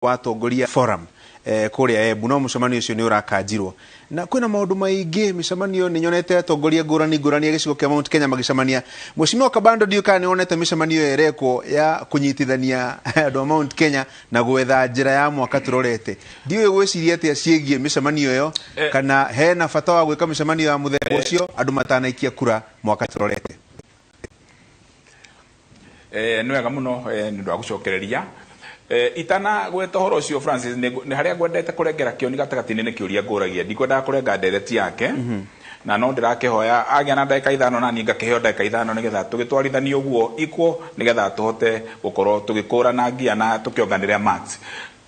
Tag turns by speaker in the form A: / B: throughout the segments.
A: watongoria forum kuria Embu no mucemanio ucio ni urakanjirwo na kwina maundu maingi micemanio ni nyonete atongoria ngurani agicigo kia Mount Kenya magicemania Mheshimiwa Kabando ndiuka ni onete micemanio yereko ya kunyitithania andu Mount Kenya na gwetha njira ya mwaka turorete ndiwe gwiciria atia ciegie micemanio yo kana hena bata wa gwika micemanio ya muthemba ucio andu matanaikia kura mwaka turorete
B: ni wega muno ni ndu agucokereria itana gweta horo cio Francis ni haria gwendete kurengera kioni gatagati-ini ni kiuria nguragia ndikwenda kurenga ndereti yake na no ndirakihoya agia na ndagika 5 na ni ngakiheo ndagika 5 nigetha tugitwarithanie uguo iko nigetha tuhote gukorwo tugikura ngia na tukionganira max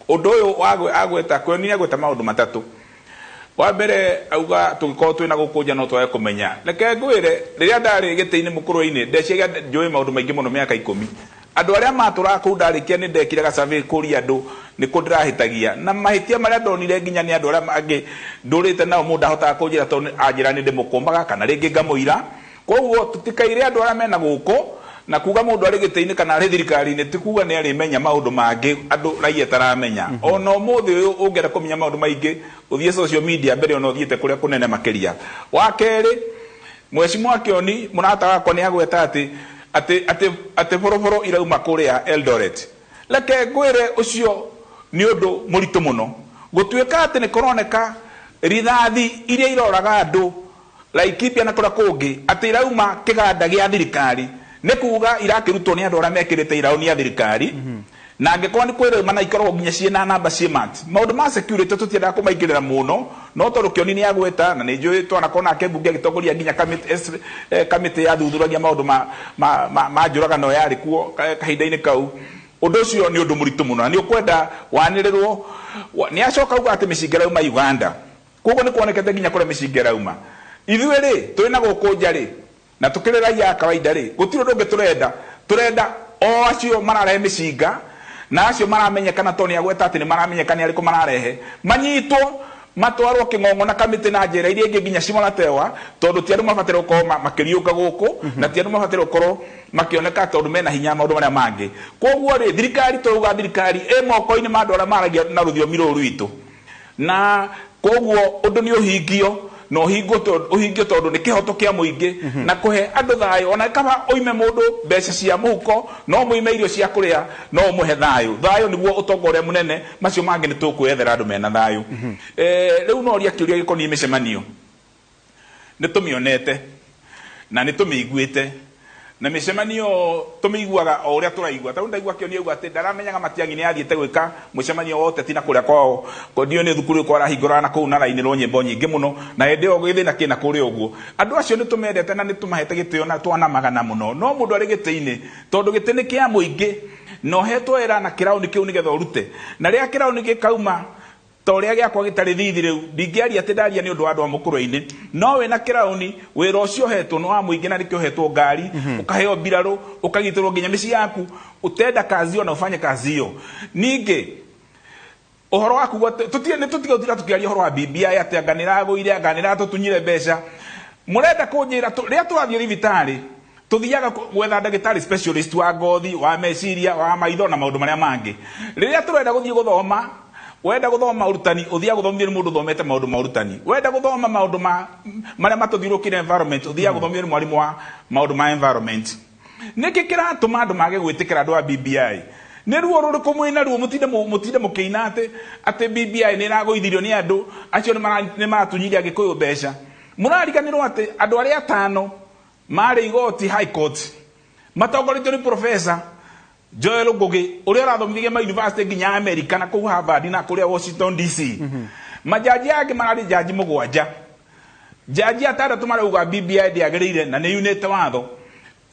B: undu uyu agweta kioni agweta maundu matatu wa mbere auga tugikorwo twina gukunja no twae kumenya reke ngwire riria ndari giti-ini mukuru-ini ndeciaga njui maundu maingi muno miaka 10 andu aria matura ku ndarikia ni ndekire ga survey kuri andu ni ku ndirahitagia na mahitia maria ndonire nginya ni andu aria mangi ndurite nao mundu ahota kunjira to anjira ni ndimukombaga kana ringi ngamuira koguo tutikaire andu aria mena guko na kuga mundu ari giti-ini kana ari thirikari-ini tikuga ni ari menya maundu mangi andu raia taramenya ono muthi uyu ungera kumenya maundu maingi uthie social media mbere ono thiete kuria kunene makiria wa keri Mheshimiwa Kioni munataga ko ni agweta ati boroboro irauma kuria Eldoret leke ngwire ucio ni undu muritu muno gutuika ati ni koroneka rithathi iria iroraga andu Laikipia na kura kungi ati irauma kiganda gia thirikari ni kuga irakirutwo ni andu aria mekirite irauni ya thirikari na angekwa ni kwire mana ikorwo nginya ciena namba cimat maundu ma security tutienda kumaingirira muno no toru Kioni ni agweta na ni njui twana kona kebunge agitongoria nginya kamite ya thuthuragia maundu ma njuragano yari kuo kahinda-ini kau undu ucio ni undu muritu muno ni ukwenda wanirirwo ni acoka uga ati micingera uma Uganda koguo ni kuonekete nginya kuria micingera uma ithuĩ rĩ twina gukunja rĩ na tukire raia kawaida rĩ gutiro ndungi turenda o acio mararehe micinga na acio maramenyekana to ni agweta ati ni maramenyekana ariko mararehe manyitwo matwarwo king'ong'o na kamiti na njira iria ingi nginya cimoratewa tondu ti andu mabatire gukorwo makiriuka guku na ti andu mabatire gukorwo makioneka tondu mena hinya maundu maria mangi koguo ri thirikari tuuga thirikari moko-ini ma andu aria maragia na ruthiomi ruru rwitu na koguo undu ni uhingio no uhingio tondu ni kihoto kia muingi na kuhe andu thayo ona kama oime mundu mbeca cia muhuko no muime irio cia kuria no muhe thayo niguo utongoria munene macio mangi ni tukwethera andu mena thayo riu no ria kiuria gikoni micemanio ni tumionete na ni tumiguite na micemanio tumiguaga o uria turaigua ta ndaigua Kioni auga ati ndaramenyaga matiangi ni athiete gwika mucemanio wa Ūteti na kuria kwao kondio ni thukuru kwa rahingora na kuu na raini ro nyimbo nyingi muno na hende o githina kina kuria uguo andu acio ni tumendete na ni tumahete gitio na twana magana muno no mundu ari giti-ini tondu giti-ini kia muingi no hetwo era na kirauni kiu nigetha urute na ria kirauni gikauma toria giakwa gitari thithi riu ndingiaria ati ndaria ni undu wa andu a mukuru-ini no we na kirauni wira ucio hetwo no wa muingi na rikio hetwo ngari ukaheo mbiraru ukagitirwo nginya mici yaku utenda kazi ona ufanye kazi hiyo ningi uhoro waku tutiga tukiaria uhoro wa BBI ati anganira guire anganira tutunyire mbeca murenda kunjira ria turathio thibitari tuthiaga gwetha ndagitari specialist wa ngothi wa meciria wa maitho na maundu maria mangi riria turenda guthie guthoma wenda guthoma urutani uthia guthomithia mundu thomete maundu ma urutani wenda guthoma maundu maria matuthiurukire environment uthia guthomithia mwarimu wa maundu ma environment niki kiratuma andu mage gwitikira andu a BBI ni ruo ruriku mwina ruo mutinde mukiina ati BBI ni iragoithirio ni andu acio ni maratunyiria Gikuyu mbeca murariganirwo ati andu aria 5 mari igoti high court matongoretio ni professor Joel Ngugi uria rathomithirie ma university nginya America na kuu Harvard na kuria Washington DC majaji yake marari jaji mugwanja jaji atandatu marauga BBI ndiagirire na ni unite watho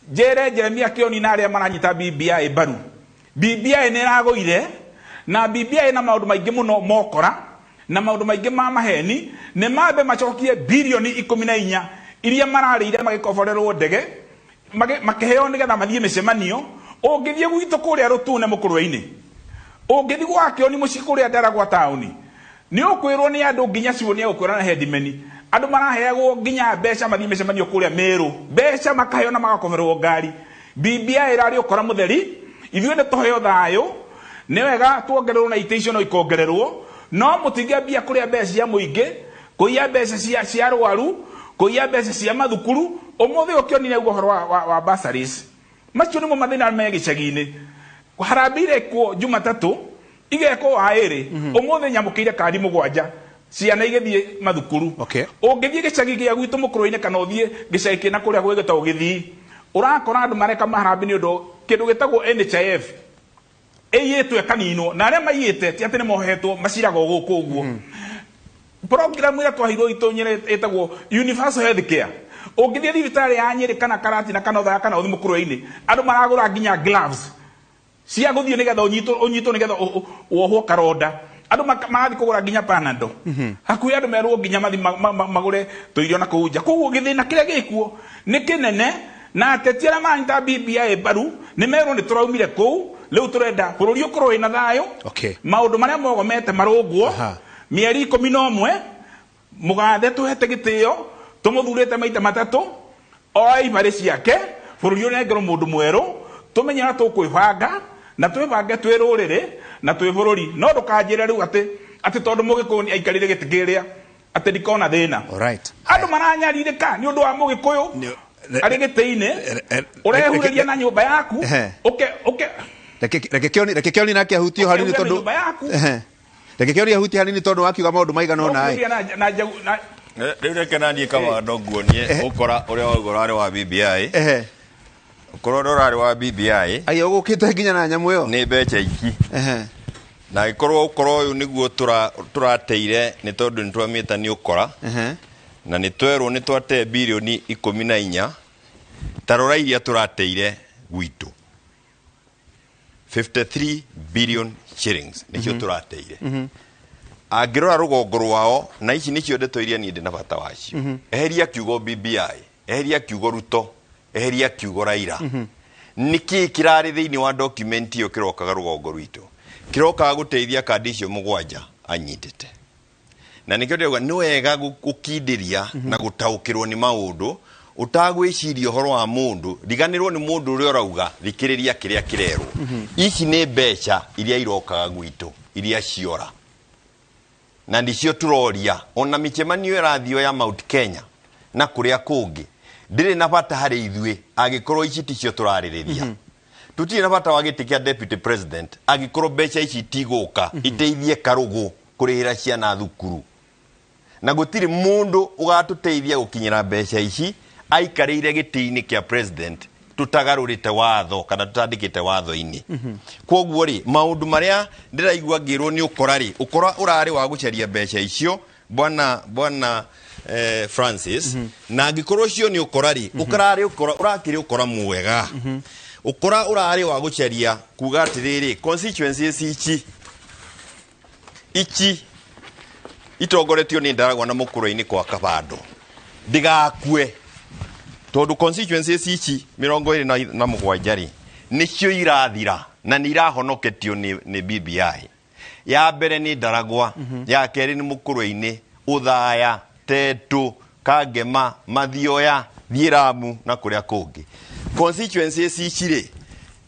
B: jere Jeremia Kioni na aria maranyita BBI baru BBI ni ragoire na BBI na maundu maingi muno mokora na maundu maingi ma maheni ni mabe machokie bilioni 14 iria mararire magikoborerwo ndege makiheo nigetha mathie micemanio ungithie gwitu kuria rutune mukuru-ini ungithie gwa Kioni muci kuria ndara gwa tauni ni ukwirwo ni andu nginya ciwo ni ukwirana headmeni andu maraheagwo nginya mbeca mathie micemanio kuria Meru mbeca makaheo na magakoberwo ngari BBI irari ukora mutheri ithuĩ nĩ tũheo thayũ nĩ wega tuongererwo na ite icio no ikongererwo no mutingĩambia kũrĩa mbeca cia mũingĩ kũiya mbeca cia arwaru kũiya mbeca cia mathukuru ũmũthĩ ũkĩonire ũhoro wa bursaries macio nĩmo mathĩna me gĩcagi-inĩ harambire kuo Jumatatũ igekwo waĩrĩ ũmũthĩ nyamũkĩire kandi 7 ciana igĩthiĩ mathukuru ũngĩthiĩ gĩcagi gĩa gwitũ mũkũrũ-inĩ kana ũthiĩ gĩcagi kĩna kũrĩa gwĩgĩtagwo Gĩthii ũrakora andũ mareka maharambe nĩ ũndũ kĩndũ gĩtagwo NHIF ĩiyĩtwo ĩkaninwo na arĩa maiyĩte ti atĩ nĩ mohetwo maciraga gũkũ ũguo program ĩrĩa twahirwo itũ Nyĩrĩ ĩtagwo universal health care ũngĩthiĩ thibitarĩ ya Nyĩrĩ kana Karati na kana Othaya kana ũthiĩ mũkũrũ-inĩ andũ maragũra nginya gloves cia gũthiĩ nĩgetha ũnyitwo nĩgetha wohwo karonda andũ magathiĩ kũgũra nginya Panadol hakuhĩ andũ merwo nginya mathi magũre tũirio na kũu nja koguo gĩthĩna kĩrĩa gĩkuo nĩ kĩnene na ateti arĩa maranyita BBI mbaru nĩ merwo nĩ tũraumire kũu rĩu tũrenda bũrũri ũkorwo wĩna thayũ maũndũ marĩa mogomete marũngwo mĩeri 11 mũgathe tũhete gĩtĩo tũmũthurĩte maita matatũ oe ibarĩ ciake bũrũri ũnengerwo mũndũ mwerũ tũmenye na tũkwĩbanga na twĩbange twĩ rũrĩrĩ na twĩ bũrũri no ndũkanjĩre rĩu atĩ tondũ mũgĩkũyũ aikarire gĩtĩ kĩrĩa atĩ ndikona thĩna andũ maranyarirĩka nĩ ũndũ wa mũgĩkũyũ arĩ gĩtĩ-inĩ ũrehurĩria na nyũmba yaku
A: reke kĩoni nake ahutio hanini tondũ reke kĩoni ahutio hanini tondũ wakiuga maũndũ maigana ũna
C: rĩu reke naniĩ kamando nguonie ũkora ũrĩa wauga ũrarĩ wa BBI ũkorwo ũrarĩ wa BBI
A: ũgũkĩte nginya na nyamũ ĩyo
C: nĩ mbeca iki na gĩkorwo ũkora ũyũ nĩguo tũrateire nĩ tondũ nĩ twamĩta nĩ ũkora na nĩ twerwo nĩ twate birioni 14 tarora iria tũrateire gwitũ 53 billion shillings nĩcio tũrateire angĩrora rũgongo rwao na ici nĩcio ndeto iria niĩ ndĩ na bata wacio eheria kiugo BBI eheria kiugo Ruto eheria kiugo Raila nĩkĩ kĩrarĩ thĩinĩ wa document ĩyo kĩrokaga rũgongo rwitũ kĩrokaga gũteithia kandi icio 7 anyitĩte na nĩkĩo ndĩrauga nĩ wega gũkindĩria na gũtaũkĩrwo nĩ maũndũ utagwĩciria ũhoro wa mũndũ riganĩrwo nĩ mũndũ ũrĩa ũrauga thikĩrĩria kĩrĩa kĩrerwo ici nĩ mbeca iria irokaga gwitũ iria ciora na ndicio turoria ona mĩcemanio ĩrathio ya Mount Kenya na kũrĩa kũngĩ ndĩrĩ na bata harĩ ithuĩ agĩkorwo ici ticio tũrarĩrĩria tutirĩ na bata wa gĩtĩ kĩa deputy president agĩkorwo mbeca ici tigũka iteithie karũgũ kũrĩhĩra ciana thukuru na gũtirĩ mũndũ ũgatũteithia gũkinyĩra mbeca ici aikarĩire gĩtĩ-inĩ kĩa president tutagarũrĩte watho kana tutandĩkĩte watho-inĩ kwoguo rĩ maũndũ marĩa ndĩraigua ngĩrwo nĩ ũkora ũrarĩ wa gũcaria mbeca icio bwana Francis na angĩkorwo ũcio nĩ ũkora rĩ ũrakĩrĩ ũkora mwega ũkora ũrarĩ wa gũcaria kuga atĩrĩrĩ constituencies ici itongoretio nĩ Ndaragwa na mũkũrũ-inĩ kwa Kabando ndigakue tondũ constituencies ici 27 rĩ nĩcio irathira na nĩ irahonoketio nĩ BBI ya mbere nĩ Ndaragwa ya kerĩ nĩ mũkũrũ-inĩ Uthaya Tetu Kangema Mathioya Thiĩramu na kũrĩa kũngĩ constituencies ici rĩ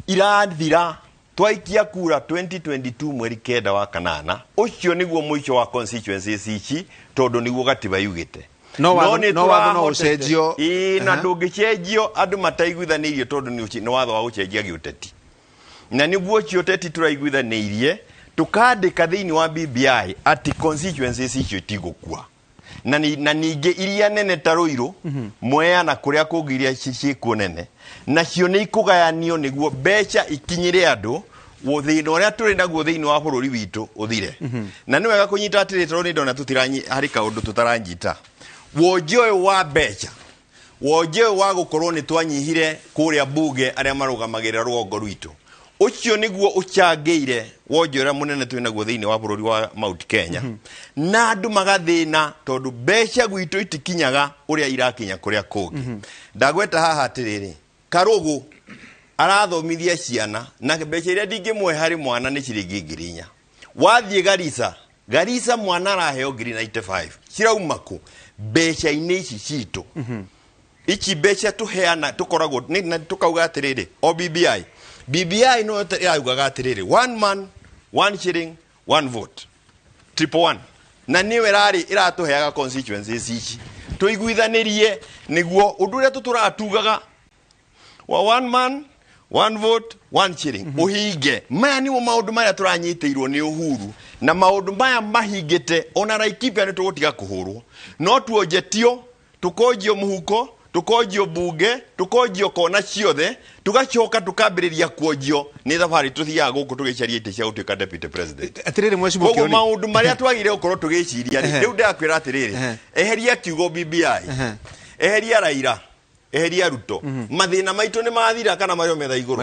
C: irathira twaikia kura 2022 mweri 9 wa kanana ucio niguo mũico wa constituencies ici tondu niguo gatiba yugite
A: no watho no ucenjio
C: na ndũngĩcenjio andũ mataiguithanĩirie tondu nĩ watho wa gũcenjia gĩũteti na niguo Ūteti tũraiguithanĩirie tukandĩka thĩinĩ wa BBI ati constituencies icio itigũkua na ningĩ iria nene ta Ruiru Mwea na kũrĩa kũngĩ iria ciĩkuo nene nacio nĩ ikũgayanio nĩguo mbeca ikinyĩre andũ thĩinĩ ũrĩa tũrĩ naguo thĩinĩ wa bũrũri witũ ũthire na nĩ wega kũnyita atĩrĩ tondũ nĩ ndona harĩ kaũndũ tũtaranyita wonje ũyũ wa mbeca wonje ũyũ wa gũkorwo nĩ twanyihire kũrĩa mbunge arĩa marũgamagĩrĩra rũgongo rwitũ ucio nĩguo ũcangĩire wonje ũrĩa mũnene twĩ naguo thĩinĩ wa bũrũri wa Mount Kenya na andũ magathĩna tondũ mbeca gwitũ itikinyaga ũrĩa irakinya kũrĩa kũngĩ ndagweta haha atĩrĩrĩ karũgũ arathomithia ciana na mbeca iria ndingĩmwe harĩ mwana nĩ ciringi 4,000 wathiĩ Garissa mwana araheo 95 cirauma kũ mbeca-inĩ ici citũ ici mbeca tũheana tũkoragwo na tukauga atĩrĩrĩ o BBI no ĩraugaga atĩrĩrĩ one man 1 shilling 1 vote 111 na niwe rari iratuheaga constituencies ici tuiguithanirie niguo undu uria tuturatugaga wa 1 man 1 vote 1 shilling uhinge maya ni maundu maya turanyitiirwo ni uhuru na maundu maya mahingite ona Laikipia ni tugutiga kuhurwo no tuojetio tukojio muhuko tukojio bunge tukojio kona ciothe tugacoka tukambiriria kuojio ni thabari tuthiaga guku tugicaria ite cia gutuika deputy president
A: atiriri mwecimu kioni
C: maundu maria twagire gukorwo tugiciria riu ndakwira atiriri eheria kiugo BBI eheria Raila eheria Ruto mathina maitu ni mathira kana mario metha iguru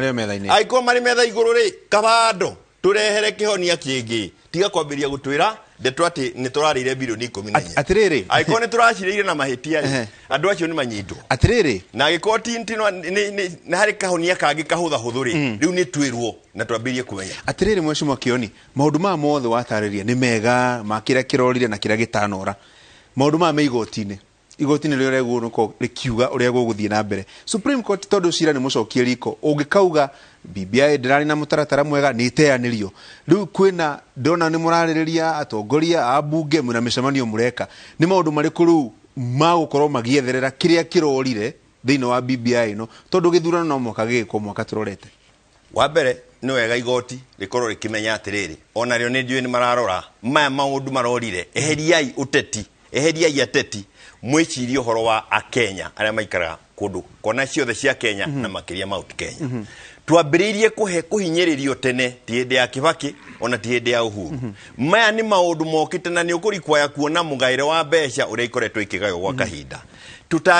C: aiko mari metha iguru ri kabando turehere kihonia kingi tiga kwambiria gutwira ndeto ati ni turarire bilioni 14
A: atiriri
C: aiko ni turacirire na mahitia andu acio ni manyitwo
A: atiriri
C: na gikoti ntino ni hari kahonia kangi kahutha huthuri riu ni twirwo na twambirie kumenya
A: atiriri mwecimu kioni maundu ma mothe watariria ni mega makira kirorire na kira gitanora maundu ma meigotine igotini ryo rego nuko rikiuga uria guguthie na mbere Supreme Court tondu cira ni mucokie riko ungikauga BBI ndirari na mutaratara mwega ni iteanirio riu kwina ndona ni murariria atongoria abunge muna micemanio mureka ni maundu mariku riu magukorwo magietherera kiria kirorire thiini wa BBI no tondu githurano no mwaka giko mwaka turorete
C: wa mbere ni wega igoti rikorwo rikimenya atiriri ona ryo ni ndiwe ni mararora maya maundu marorire eheriai Ūteti eheriai ateti mwicirie horo wa akenya aria maikara kundu kona ciothe cia Kenya na makiria Mount Kenya twambiririe kuhinyiririo tene ti hindi ya Kibaki ona ti hindi ya Uhuru maya ni maundu mokite na ni ukurikwaya kuona mugaire wa mbeca uria ikoretwo ikigayo gwa kahinda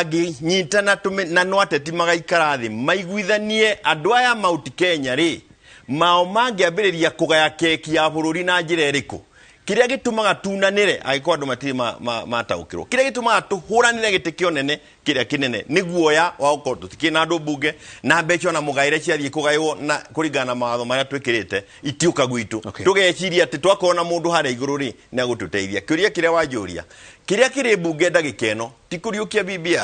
C: tutanginyitana na no ateti magaikara thi maiguithanie andu aya Mount Kenya ri mao mangiambiriria kugaya keki ya bururi na njira eriku kiria gitumaga tunanire agiko andu matiri mataukirwo kiria gitumaga tuhuranire gitikio nene kiria kinene ni guoya wa ukorwo tutikina andu bunge na mbeca na mugaire ciathie kugaywo na kuringana mawatho maria twikirite itiuka gwitu tugeciria ati twakona mundu haria iguru ri ni agututeithia kiria wanjuria kiria kiri bunge ndagikeno ti kuriukia BBI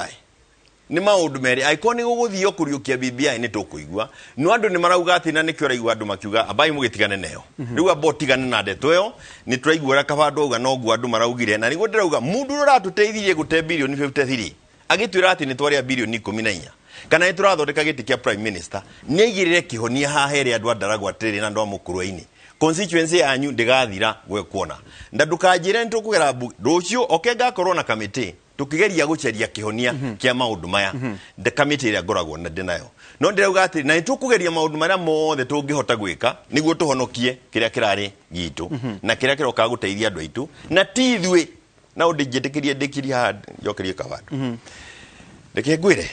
C: ni maundu meri aiko ni guguthio kuriukia BBI ni tukuigwa no andu ni marauga ati na nikio raigwa andu makiuga abai mugitigane neo riu abotigane na ndeto yo ni turaiguora kabando uga no gu andu maraugire na nigo ndirauga mundu uratuteithirie gute bilioni 53 agitwira ati ni twaria bilioni 14 kana ni turathondeka giti kia prime minister ni igirire kihonia hahere andu andaragwa atiriri na andu amukuruini constituency yanyu ndigathira gwe kuona ndandukajire ntukugera rucio okenga corona committee tukigeria guceria kihonia kia maundu maya the committee ria ngoragwo na ndinayo no ndirauga ati na nitukugeria maundu maria mothe tungihota gwika niguo tuhonokie kiria kirari gitu na kiria kiroka guteithia andu aitu na ti ithwe na undijitikirie ndikiria yokerie kabando ndeke ngwire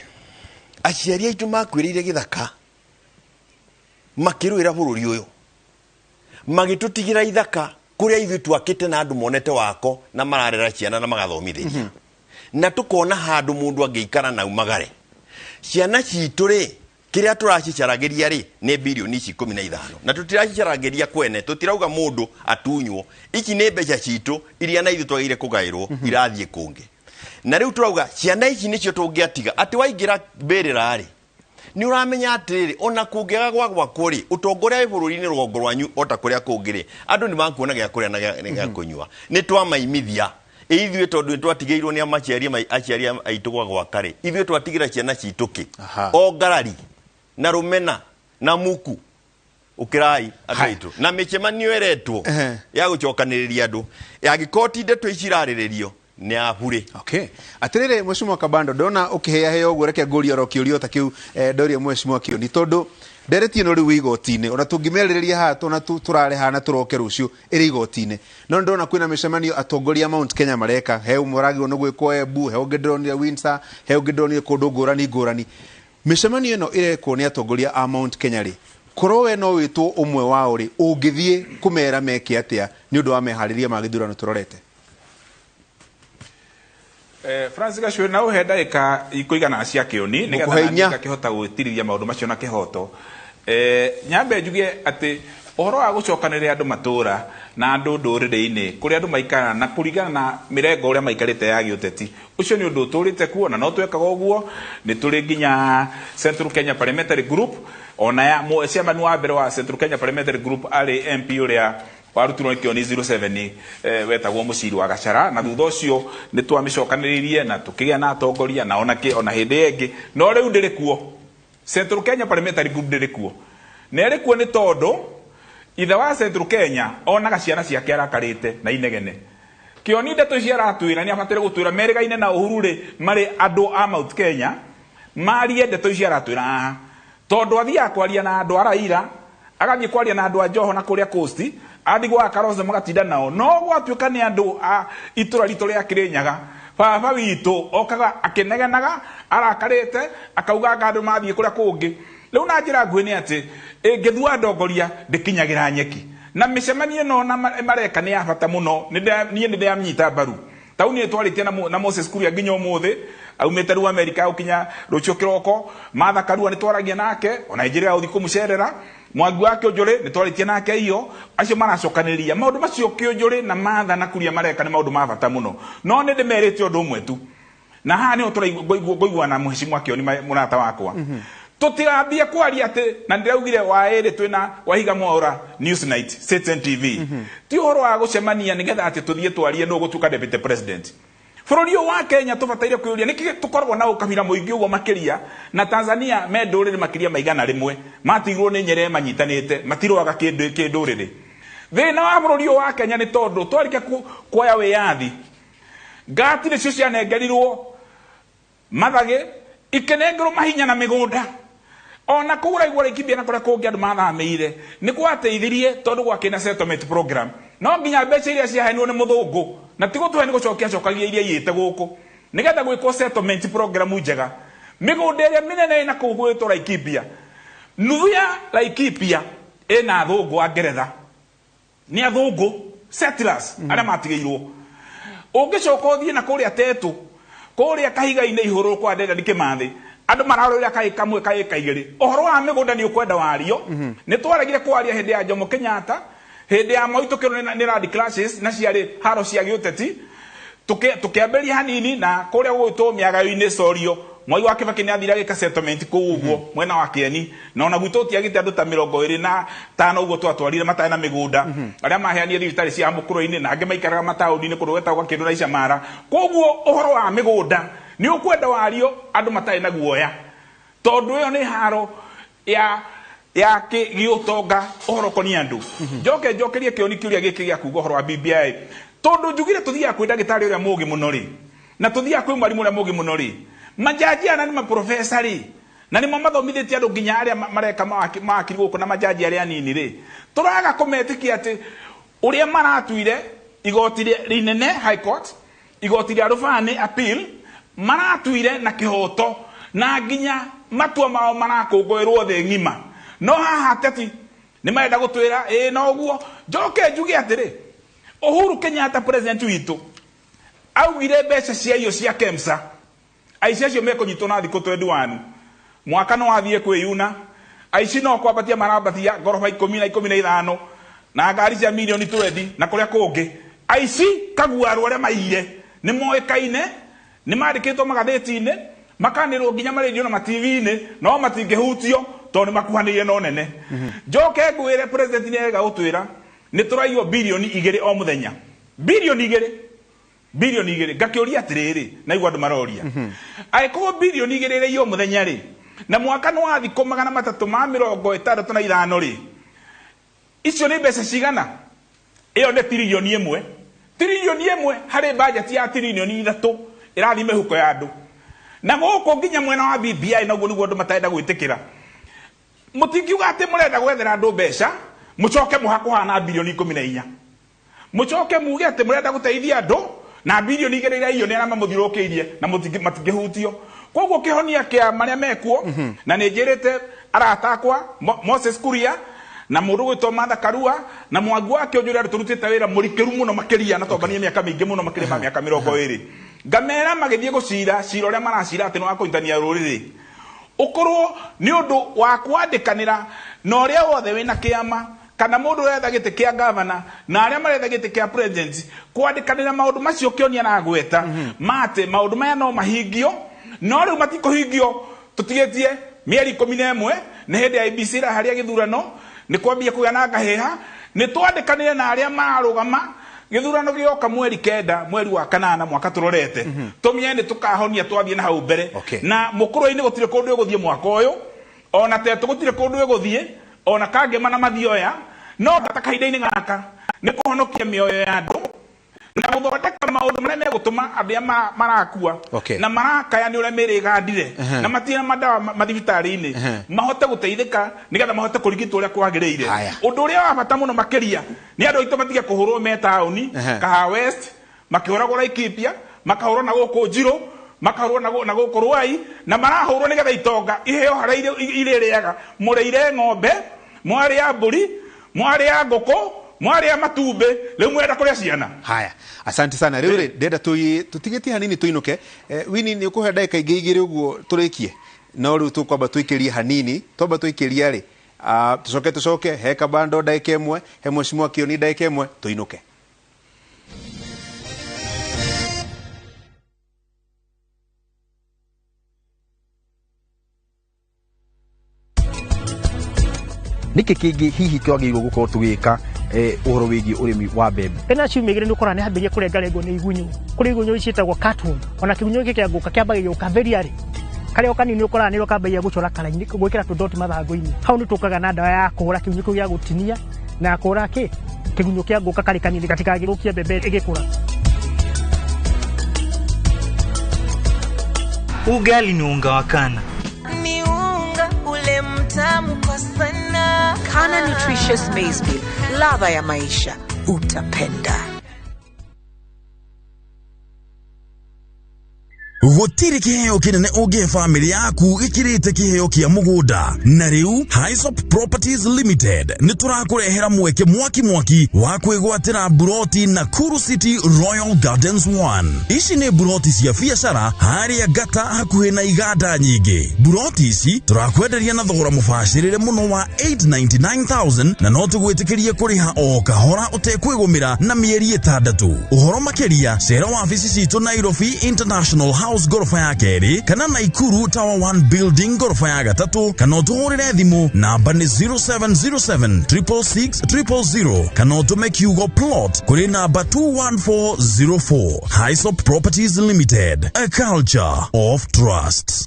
C: aciari aitu makwirire githaka makirwira bururi uyu magitutigira ithaka kuria ithu twakite na andu monete wako na mararera ciana na magathomithia na tukona handu mundu angeikara na umagare ciana citu ri kiria turacicaragiria ri ni bilioni 15 na tutiracicaragiria kwene tutirauga mundu atunywo iki ni mbeca citu iria na ithu twagire kugairwo irathie kungi na riu turauga ciana ici nicio tungiatiga ati waingira mbirira ri ni uramenya atiriri ona kungiaga gwakwa kuri utongoria bururi-ini rwongo rwanyu ota kuria kungiri andu ni makuona gya kuria na gya kunywa ni twamaimithia ithuĩ tondu twatigeirwo ni aciari aitu gwa kare ithuĩ twatigira ciana cituki o ngarari na rumena na muku ukirai ataitu na micemanio eretwo ya gucokaniriria andu ya gikoti ndeto icirariririo ni abure
A: atirire mwecimu kabando ndona ukihea heo guo reke nguria ro kiurio ta kiu ndoria mwecimu kio ni tondu nderetie no riu igotine ona tungimeririria hato na turare hana turoke rucio iri igotine no ndona kwina micemanio atongoria Mount Kenya mareka he umuragi ono gwiko Embu he ungidronire Windsor he ungidronire kundu ngurani micemanio ino irekwo ni atongoria a Mount Kenya ri korowe no witwo umwe wao ri ungithie kumera meke atia ni undu wa mehariria magithurano turorete
B: Francis Gacue na uhe ndagika ikuigana cia kioni nigetha kihota gwitiriria maundu macio na kihoto nyambe njugie ati ohoro wa gucokanĩrĩria andũ matũra na andũ ndũrĩrĩ-inĩ kũrĩa andũ maikara na kũringana na mĩrengo ũrĩa maikarĩte ya gĩũteti ũcio nĩ ũndũ ũtũrĩte kuo na no twekaga ũguo nĩ tũrĩ nginya Central Kenya Parliamentary Group ona ya chairman wa mbere wa Central Kenya Parliamentary Group arĩ MP ũrĩa warutirwo Kioni 07 wetagwo Mũciri wa Gachara na thutha ũcio nĩ twamĩcokanĩrĩirie na tũkĩgĩa na atongoria na ona hĩndĩ ĩngĩ no rĩu ndĩrĩ kuo Central Kenya Parliamentary Group ndĩrĩ kuo na ĩrĩ kuo nĩ tondũ ithe wa Central Kenya onaga ciana ciake arakarĩte na inegene Kioni ndeto icio aratwĩra nĩ abatire gũtwĩra merĩgaine na Uhuru rĩ marĩ andũ a Mount Kenya marie ndeto icio aratwĩra haha tondũ athiaga kwaria na andũ a Raila agathiĩ kwaria na andũ a Joho na kũrĩa Coast athigwo akaroza magatinda nao no gwatuĩka nĩ andũ a itũra ritũ rĩa Kĩrĩnyaga baba witũ okaga akenegenaga arakarĩte akauga andũ mathiĩ kũrĩa kũngĩ rĩu na njĩra nguhĩ nĩ atĩ ngĩthua ndongoria ndĩkinyagĩra nyeki na mĩcemanio ĩno na mareka nĩ ya bata mũno niĩ nĩ ndĩamnyita mbaru tau nĩ twarĩtie na Moses Kuria nginya ũmũthĩ aumĩte rĩu Amerika gũkinya rũciũ kĩroko Martha Karua nĩ twaragia nake ona Nigeria gũthiĩ kũmũcerera Mwangi wa Kĩũnjũrĩ nĩ twarĩtie nake iyo acio maracokanĩrĩria maũndũ macio Kĩũnjũrĩ na Martha na Kuria mareka nĩ maũndũ ma bata mũno no nĩ ndĩmerĩte ũndũ ũmwe tu na haha nĩho tũraiguana na Mheshimiwa Kioni mũrata wakwa tutirambia kwaria ati na ndiraugire waĩrĩ twina Wahiga Mwaura Newsnight Citizen TV ti ũhoro wa gũcemania nĩgetha ati tuthiĩ twarie no gũtuĩka deputy president bũrũri wa Kenya tũbataire kwĩũria nĩkĩ tũkoragwo na ũkabira mũingĩ ũguo makĩria na Tanzania me ndũrĩrĩ makĩria maigana rĩmwe matigirwo nĩ Nyerere manyitanĩte matirwaga kĩndũrĩrĩ thĩna wa bũrũri wa Kenya nĩ tondũ twarĩkia kuoya wĩyathi ngati nĩcio cianengerirwo mathagĩ ikenengerwo mahinya na mĩgũnda ona kũgũra igũra ikibia na kũrĩa kũngĩ andũ mathamĩire nĩ kwateithirie tondũ gwakĩna settlement program no nginya mbeca iria ciaheanirwo nĩ mũthũngũ na ti gũtũhe nĩ gũcokia iria iyĩte gũkũ nĩgetha gwĩkwo settlement program njega mĩgũnda ĩrĩa mĩnene ĩna kũu gwĩtwo Laikipia nuthu ya Laikipia ĩna athũngũ a Ngeretha nĩ athũngũ settlers arĩa matigĩirwo ũngĩcoka ũthiĩ na kũrĩa Tetu kũrĩa Kahiga-inĩ ihũrũ kwa Dedan Kimathi andũ mararũĩra kaĩ kamwe kaĩ kaigĩrĩ ũhoro wa mĩgũnda nĩ ũkwenda wario nĩ twaregire kwaria hĩndĩ ya Jomo Kenyatta hĩndĩ ya Moi tũkĩrwo nĩ rally clashes na ciarĩ haro cia gĩũteti tukĩambĩria hanini na kũrĩa gwĩtwo mĩagayo-inĩ Corio Moi wa Kibaki nĩ athire agĩka settlement kũu ũguo mwena wa Kieni na ona gwitũ tiagĩte andũ ta 25 ũguo twatwarire matarĩ na mĩgũnda arĩa maheanire thibitarĩ cia mũkũrũ-inĩ na angĩ maikaraga mataũni-inĩ kũrĩa gwetagwo kĩndũ na Icamara koguo ũhoro wa mĩgũnda nĩ ũkwenda wario andũ matarĩ na guoya tondũ ĩyo nĩ haro ya gĩũtonga ũhoro koniĩ andũ njokerie Kioni kĩũria gĩkĩ gĩa kuuga ũhoro wa BBI tondũ njugire tũthiaga kwĩ ndagĩtarĩ ũrĩa mũũgĩ mũno rĩ na tũthiaga kwĩ mwarimũ ũrĩa mũũgĩ mũno rĩ majaji ana nĩ maprofesa rĩ na nĩmo mathomithĩtie andũ nginya arĩa mareka mawakiri gũkũ na majaji arĩa anini rĩ tũraga kũmetĩkia atĩ ũrĩa maratuire igoti rĩnene High Court igoti rĩa rũbani appeal maratuire na kĩhoto na nginya matua mao marakũngũĩrwo thĩ ng'ima no haha ateti nĩ marenda gũtwĩra no guo njoke njuge atĩrĩ Uhuru Kenyatta president witũ augire mbeca cia iyo cia KEMSA aici acio mekũnyitwo na thikũ 21 mwaka no wathiĩ kwĩyuna aici no kwambatia marambatia ngoroba 10 na 15 na ngari cia milioni 20 na kũrĩa kũngĩ aici kaguarũ arĩa maiyire nĩ moĩkaine nĩ mandĩkĩtwo magathĩti-inĩ makanĩrwo nginya marendio na TV-inĩ no matingĩhutio tondũ nĩ makuhanĩire no nene njoke ngwĩre president nĩ ega gũtwĩra nĩ tũraiywo bilioni 2 o mũthenya bilioni 2 ngakĩũria atĩrĩrĩ na igua andũ maroria angĩkorwo bilioni 2 ĩrĩ o mũthenya rĩ na mwaka nĩ wa thikũ 365 rĩ icio nĩ mbeca cigana ĩyo nĩ tiririoni 1 harĩ budget ya tiririoni 3 ĩrathiĩ mĩhuko ya andũ na gũkũ nginya mwena wa BBI naguo nĩguo andũ matarenda gwĩtĩkĩra mũtingiuga atĩ mũrenda gwethera andũ mbeca mũcoke mũhakũha na bilioni 14 mũcoke muge atĩ mũrenda gũteithia andũ na bilioni 2 iria iyo nĩ arama mũthirũkĩirie na matingĩhutio koguo kĩhonia kĩa marĩa mekuo na nĩ njĩrĩte arata akwa Moses Kuria na mũndũ gwĩtwo Martha Karua na Mwangi wa Kĩũnjũrĩ tũrutĩte wĩra mũrikĩru mũno makĩria na tobania mĩaka mĩingĩ mũno makĩria ma mĩaka 20 ngamera magĩthiĩ gũcira ũrĩa maracira atĩ nĩ wa kũnyitania rũrĩrĩ ũkorwo nĩ ũndũ wa kwandĩkanĩra na ũrĩa wothe wĩna kĩama kana mundu retha gite kia governor na aria maretha gite kia president kwandikanira maundu macio kionia na gweta mate maundu maya no mahingio no riu matikuhingio tutigetie mieri 11 ni hindi ya IBC ra haria githurano ni kwambia kugana ngaheha ni twandikanire na aria marugama githurano gioka mweri 9 mweri wa 8 mwaka turorete tumiene tukahonia twambie na hau mbere na mukuru-ini gutire kundu guthie mwaka uyu ona tetu gutire kundu guthie ona kangema na mathioya no tatakahinda-ini gaka ni kuhonokia mioyo ya andu na guthondeka maundu maria megutuma andu marakua na marakaya ni uria mirigandire na matina madawa mathibitari-ini mahote guteithika nigetha mahote kurigitwo uria kwagiriire undu uria wa bata muno makiria ni andu aitu matige kuhurwo me tauni Kaha West makihuragwo Laikipia makahurwo na guku Njiro makahurwo na guku Ruai na marahurwo nigetha itonga iheo haria iririaga mureire ng'ombe mwaria mburi mwaria ngoko mwaria matumbe leo mwenda kuria ciana.
A: Haya, asante sana. Riu ndenda tutigetie hanini tuinuke. Wini ni ukuhe ndagika igigire uguo turikie no riu tukwamba tuikirie hanini twamba tuikiria ri tucoke heka bando ndagika imwe he mheshimiwa Kioni ndagika imwe tuinuke.
D: niki kingi hihi twagirwo gukorwo tugika uhoro wigi urimi wa mbembe
E: ena ciumigire ni ukora ni hambirie kurengarengwo ni igunyu kuri igunyu icitagwo catworm ona kigunyu giki kia nguka kiambagirio kaveriari kare okanini ukora ni ukambia gucora karaini gwikira tudoti mathangu-ini hau ni tukaga na ndawa ya kuhura kigunyu kiu gia gutinia na kuhura kigunyu kia nguka kare kanini gatikagirukia mbembe igikura.
F: Ugali ni unga wa kana.
G: Ni unga ule mtamu kwa sana.
H: Kana nutritious maize meal, ladha ya maisha, utapenda.
I: Gutiri kiheo kinene ugie family yaku ikirite kiheo kia mugunda na riu Highsop Properties Limited niturakurehera mweke mwaki wa kwigwatira buroti Nakuru City Royal Gardens 1. Ici ni buroti cia biacara haria gata hakuhe na iganda nyingi. Buroti ici turakwenderia na thogora mubashirire muno wa 899,000 na no tugwitikirie kuriha o kahora utekwigumira na mieri 6. Uhoro makeria cera wabici citu Nairobi International House gorofa ya keri kana Naikuru Tower 1 Building gorofa ya gatatu kana utuhurire thimu namba ni 0707 666 000 kana utume kiugo plot kuri namba 21404. Highsop Properties Limited, a culture of trust.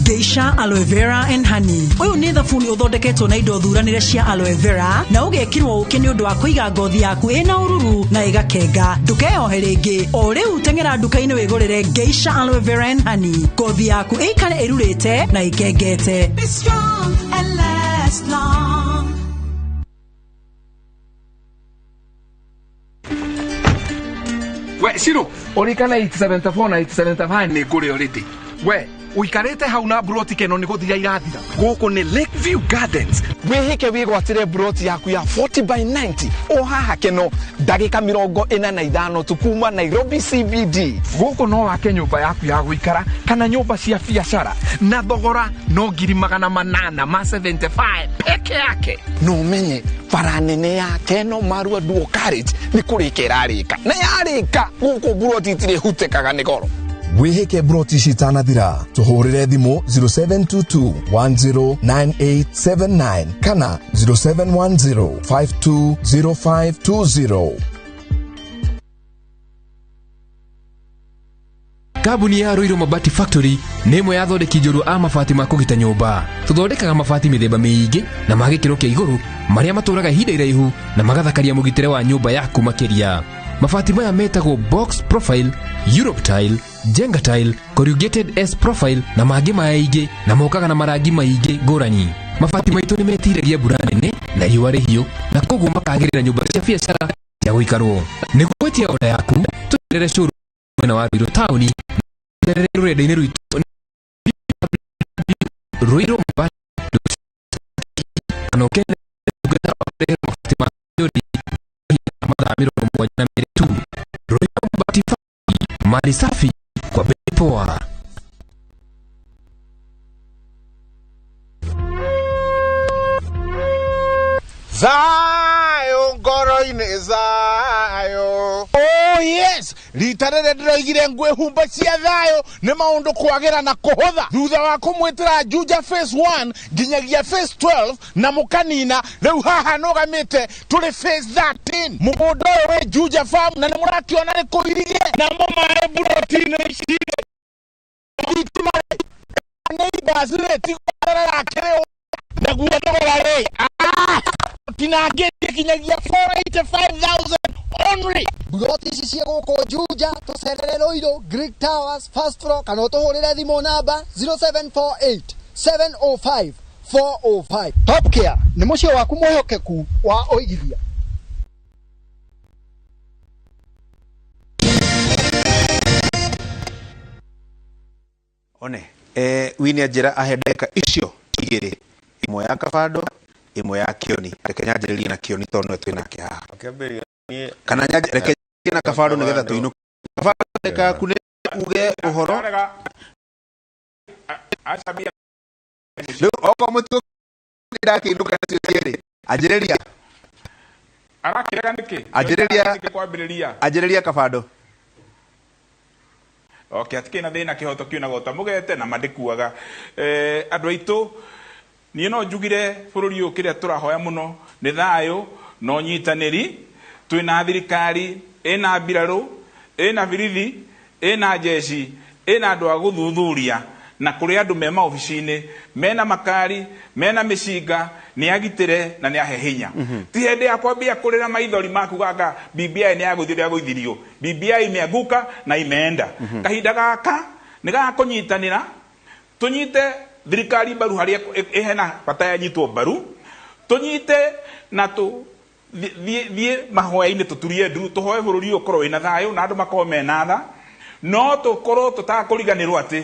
J: Geisha aloe vera and honey. Uyu ni thabuni uthondeketwo na indo thuranire cia aloe vera na ugekirwo uki ni undu wa kuiga ngothi yaku ina ururu na igakenga. Ndukeyohe ringi. O riu tengera nduka-ini wigurire Geisha aloe vera and honey. Ngothi yaku ikare irurite na ikengete.
G: Be strong and last long.
K: We, Shiro, orikana 874 na 875 ni ngure already. We, uikarete hau na broti keno ni guthia irathira. Guku ni Lakeview Gardens. Wihike wigwatire broti yaku ya 40 by 90. O haha keno ndagika 45 tukuma Nairobi CBD. Guku no wake nyumba yaku ya guikara kana nyumba cia biacara na thogora no ngiri 875 peke yake. No menye bara nene ya keno Marua Dual Carriage ni kurikira rika. Na yarika guku broti tire hutekaga ni goro.
I: Wihike broti citanathira tuhurire thimu 0722109879 kana 0710520520.
L: Kabuni ya Ruiro Mabati Factory nemo yathondeki njuru a mabati ma kugita nyumba. Tuthondekaga mabati mithemba miingi na magikiro kia iguru maria maturaga ihinda iraihu na magathakaria mugitire wa nyumba yaku makiria. Mabati maya metagwo box profile, Europe tile, Jenga tile, corrugated S profile na mangĩ maingĩ na mokaga na marangi maingĩ ngũrani. Mabati maitũ nĩ metiragia mbura nene na riũa rĩhiũ na koguo makagĩrĩra nyũmba cia biacara cia gũikarwo. Nĩguo gwetia oda yaku tũrere cũrũ mwena wa Ruiro taũni rũrenda-inĩ rwitũ Ruiro Mabati kana ũkene tungata ũrehe mabati ma nyũri mathaa 72 tu. Ruiro Mabati Factory, mali safi kwa bei poa.
M: Zayo ngoro-inĩ zayo. Oh yes, rita rĩrĩ ndĩroigire ngwĩhumba cia thayũ nĩ maũndũ kwagĩra na kũhũtha thutha wa kũmwĩtĩra Juja phase 1 nginyagia phase 12 na mũkanina rĩu haha nũgamĩte tũrĩ phase 13 mũgũnda ũyũ wĩ Juja farm na nĩ mũrakĩona nĩ kũirigie namo maĩ buroti-inĩ ici neighbors rĩ tigũrara kĩrĩ naguo thogora rĩ tinangĩtie kinyagia 485,000 only.
N: Buroti ici cia gũkũ Juja tũcerere Rũirũ Greek Towers first floor kana ũtũhũrĩre thimũ namba 0748 705 405. Top Care nĩ mũciĩ waku mwĩhokeku wa ũigithia.
A: One winia njĩra ahendeka icio igĩrĩ, imwe ya Kabando imwe ya Kioni. Reke nyanjĩrĩrie na Kioni tondũ nĩwe twĩnake haha. Kana reke na Kabando nĩgetha tũinũke. Kabando reka yaku nĩ uge ũhoro. Rĩu okorwo mũtugo ndakĩinũka nacio cierĩ. Anjĩrĩria.
B: Arakĩrega nĩkĩ?
A: Anjĩrĩria Kabando.
B: Okay, atikĩna thĩna kĩhoto kiuna gota mũgete na mandĩkuaga andũ aitũ niĩ no njugire bũrũri ũyũ kĩrĩa tũrahoya mũno nĩ thayũ no nyitanĩri. Twĩna thirikari ĩna mbirarũ ĩna birithi ĩna jeshi ĩna andũ a gũthuthuria na kũrĩ andũ me maobici-inĩ mena makari mena mĩcinga nĩ agitĩre na nĩ ahe hinya. Ti hĩndĩ ya kwambia kũrĩra maithori maku gaka BBI nĩ agũithirio. BBI imeanguka na imeenda. Kahinda gaka nĩ gakũnyitanĩra tũnyite thirikari mbaru harĩa ĩhena bata yanyitwo mbaru tũnyite na thiĩ mahoya-inĩ tũturie ndu tũhoe bũrũri ũyũ ũkorwo wĩna thayũ na andũ makorwo mena tha no tũkorwo tũtakũriganĩrwo atĩ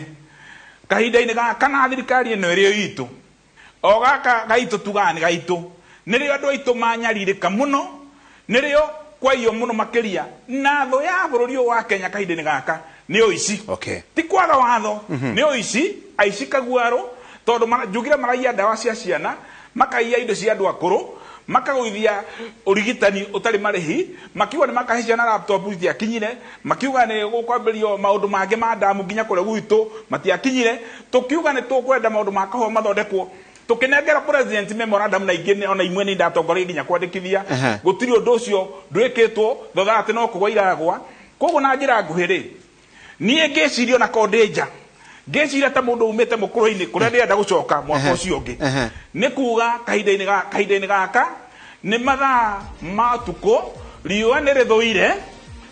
B: kahinda-inĩ gaka na thirikari ĩno ĩrĩ itũ o gaka gaitũ tugaga nĩ gaitũ nĩrĩo andũ aitũ manyarirĩka mũno nĩrĩo kwaio mũno makĩria na thũ ya bũrũri ũyũ wa Kenya kahinda-inĩ gaka nĩ ũici. Ti kwaga watho nĩ ũici aici kaguarũ tondũ njugire maraiya ndawa cia ciana makaiya indo cia andũ akũrũ makagũithia ũrigitani ũtarĩ marĩhi makiuga nĩ makahe ciana laptop itiakinyire makiuga nĩ gũkwambĩrio maũndũ mangĩ ma ndamu nginya kũrĩa gwitũ matiakinyire tũkiuga nĩ tũkwenda maũndũ ma kahũa mathondekwo tũkĩnengera president memorandum na ingĩ ona imwe nĩ ndatongoria nginya kwandĩkithia gũtirĩ ũndũ ũcio ndwĩkĩtwo thutha atĩ no kũgwa iragwa. Koguo na njĩra nguhĩ rĩ niĩ ngĩcirio na kondeja ngĩciria ta mũndũ umĩte mũkũrũ-inĩ kũrĩa ndĩrenda gũcoka mwaka ũcio ũngĩ nĩ kuga kahinda-inĩ gaka nĩ mathaa ma ũtukũ riũa nĩ rĩthũire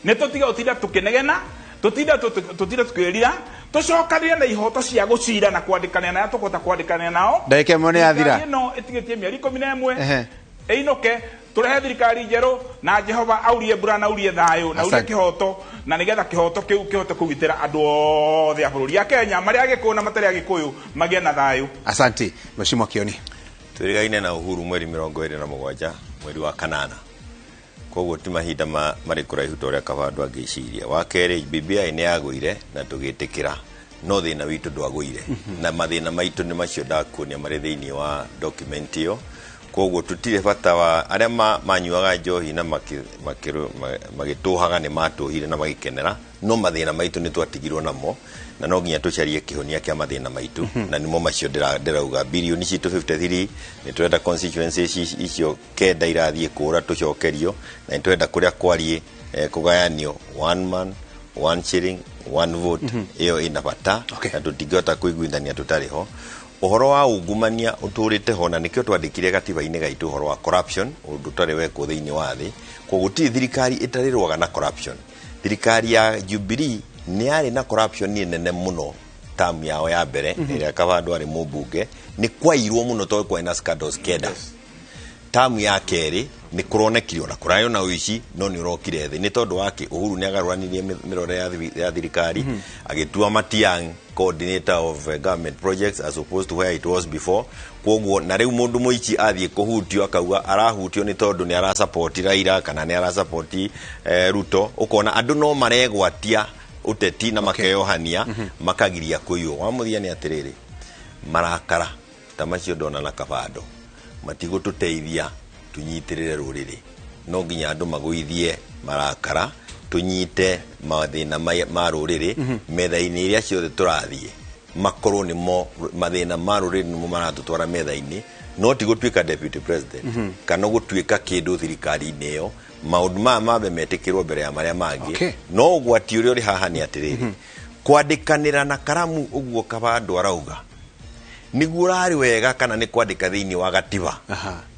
B: nĩ tũtiga gũtinda tũkĩnegena tũtinda tũkĩrira tũcokanĩre na ihoto cia gũcira na kwandĩkanĩra na tũkota kwandĩkanĩra nao.
A: Ndagĩka ĩmwe nĩ yathira.
B: Ĩno ĩtigĩtie mĩeri 11 ĩinũke tũrehe thirikari njerũ na Jehova aurie mbura na aurie thayũ na aurie kĩhoto na nĩgetha kĩhoto kĩu kĩhote kũgitĩra andũ othe a bũrũri ya Kenya marĩa Agĩkũyũ na matarĩ Agĩkũyũ magĩe na thayũ.
A: Asante Mheshimiwa Kioni.
C: Tũrigaine na Uhuru mweri 27 mweri wa kanana koguo ti mahinda marĩ kũraihu ta ũrĩa Kabando angĩciria. Wa kerĩ BBI nĩ yagũire na tũgĩtĩkĩra no thĩna witũ ndwagũire na mathĩna maitũ nĩ macio ndakuonia marĩ thĩinĩ wa document ĩyo. Koguo tũtirĩ bata wa arĩa manyuaga njohi na magĩtũhaga nĩ matũhire na magĩkenera no mathĩna maitũ nĩ twatigirwo namo na no nginya tũcarie kĩhonia kĩa mathĩna maitũ na nimo macio ndĩrauga birioni citũ 53 nĩ twenda constituencies icio kenda irathiĩ kũra tũcokerio na nĩ twenda kũrĩa kwariĩ kũgayanio 1 man 1 shilling 1 vote ĩyo ĩna bata na tũtingĩhota kũiguithania tũtarĩ ho. Ũhoro wa ungumania ũtũrĩte ho na nĩkĩo twandĩkire gatiba-inĩ gaitũ ũhoro wa corruption ũndũ ũtarĩ wekwo thĩinĩ wa thĩ. Koguo gũtirĩ thirikari ĩtarĩrũaga na corruption. Thirikari ya Jubilee nĩ yarĩ na corruption nene mũno tamu yao ya mbere ĩrĩa Kabando arĩ mũmbunge nĩ kwairwo mũno tondũ kwarĩ na scandals kenda. Tamu ya kerĩ nĩ kũronekirio na kũraywo na ũici no nĩ ũrokire thĩ nĩ tondũ wake Uhuru nĩ agarũranirie mĩrore ya thirikari agĩtua Matiang'i coordinator of government projects as opposed to where it was before. Koguo na rĩu mũndũ mũici athiĩ kũhutio akauga arahutio nĩ tondũ nĩ arasapoti Raila kana nĩ arasapoti Ruto. Ũkona andũ no maregwatia Ūteti na makeyohania makagiria kũiywo. Wa mũthia nĩ atĩrĩrĩ marakara ta macio ndona na Kabando matigũtũteithia tunyitirire ruriri no nginya andu maguithie marakara tunyite mathina ma ruriri metha-ini iria ciothe turathie makorwo nimo mathina ma ruriri nimo maratutwara metha-ini no ti gutwika deputy president kana gutwika kindu thirikari-ini iyo maundu mabe metikirwo mbere ya maria mangi no ugwati uria uri haha ni atiriri kwandikanira na karamu uguo kabandu arauga niguo rari wega kana ni kwandika thiini wa gatiba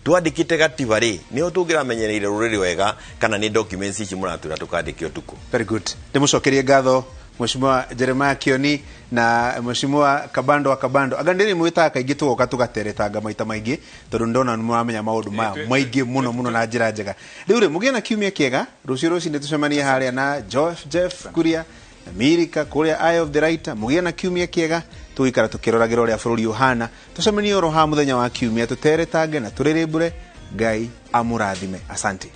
C: twandikite gatiba ri nio tungiramenyereire ruriri wega kana ni documents ici muratwira tukandike utuku.
A: Very good. Ndimucokerie ngatho Mheshimiwa Jeremiah Kioni na Mheshimiwa Kabando wa Kabando. Agandiri mwita kaingi tugoka tugateretanga maita maingi tondu ndona muramenya maundu maya maingi muno na njira njega. Riu ri mugie na kiumia kiega rucio rucio tucemanie haria na Jeff Kuria na Mirika kuria Eye of the Writer. Mugie na kiumia kiega tuikara tukiroragira uria bururi uhana tucemanie oro ha muthenya wa kiumia tuteretange na turirimbure Ngai amurathime. Asante.